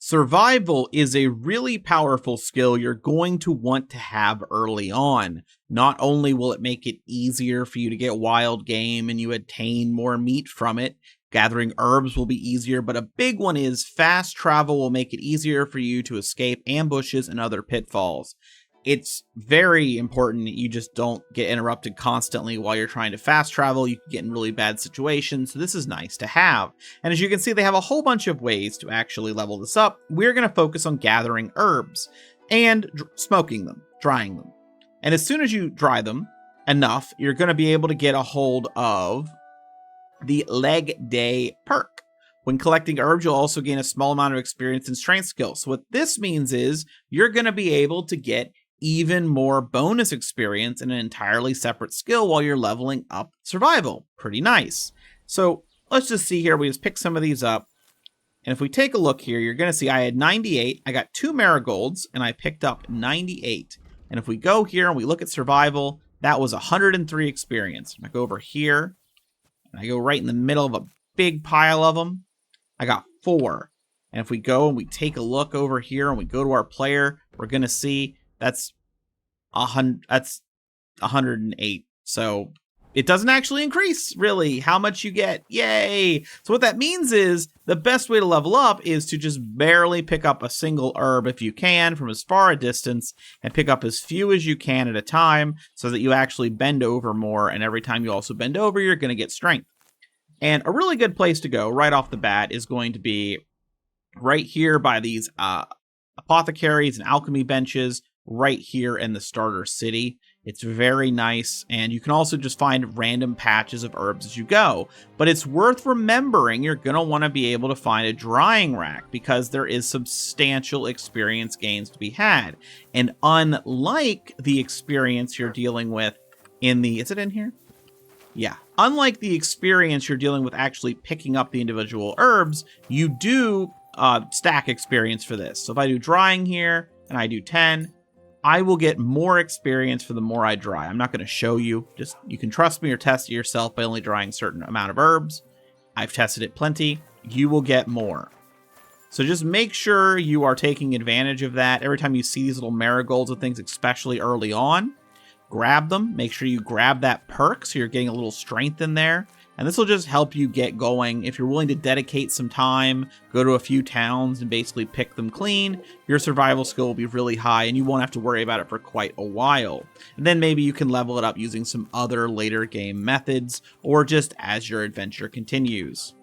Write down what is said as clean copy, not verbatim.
Survival is a really powerful skill you're going to want to have early on. Not only will it make it easier for you to get wild game and you attain more meat from it, gathering herbs will be easier, but a big one is fast travel will make it easier for you to escape ambushes and other pitfalls. It's very important that you just don't get interrupted constantly while you're trying to fast travel. You can get in really bad situations, so this is nice to have. And as you can see, they have a whole bunch of ways to actually level this up. We're going to focus on gathering herbs and smoking them, drying them. And as soon as you dry them enough, you're going to be able to get a hold of the Leg Day perk. When collecting herbs, you'll also gain a small amount of experience and strength skills. So what this means is you're going to be able to get even more bonus experience in an entirely separate skill while you're leveling up survival. Pretty nice. So let's just see here. We just pick some of these up. And if we take a look here, you're going to see I had 98. I got 2 marigolds and I picked up 98. And if we go here and we look at survival, that was 103 experience. I go over here and I go right in the middle of a big pile of them. I got 4. And if we go and we take a look over here and we go to our player, we're going to see that's 108. So it doesn't actually increase, really, how much you get. Yay! So what that means is the best way to level up is to just barely pick up a single herb if you can from as far a distance and pick up as few as you can at a time so that you actually bend over more. And every time you also bend over, you're going to get strength. And a really good place to go right off the bat is going to be right here by these apothecaries and alchemy benches right here in the starter city. It's very nice, and you can also just find random patches of herbs as you go. But it's worth remembering you're going to want to be able to find a drying rack because there is substantial experience gains to be had. And unlike the experience you're dealing with in the... Is it in here? Yeah. Unlike the experience you're dealing with actually picking up the individual herbs, you do stack experience for this. So if I do drying here and I do 10, I will get more experience for the more I dry. I'm not going to show you. Just you can trust me or test it yourself by only drying a certain amount of herbs. I've tested it plenty. You will get more. So just make sure you are taking advantage of that. Every time you see these little marigolds and things, especially early on, grab them. Make sure you grab that perk so you're getting a little strength in there. And this will just help you get going. If you're willing to dedicate some time, go to a few towns and basically pick them clean, your survival skill will be really high and you won't have to worry about it for quite a while. And then maybe you can level it up using some other later game methods or just as your adventure continues.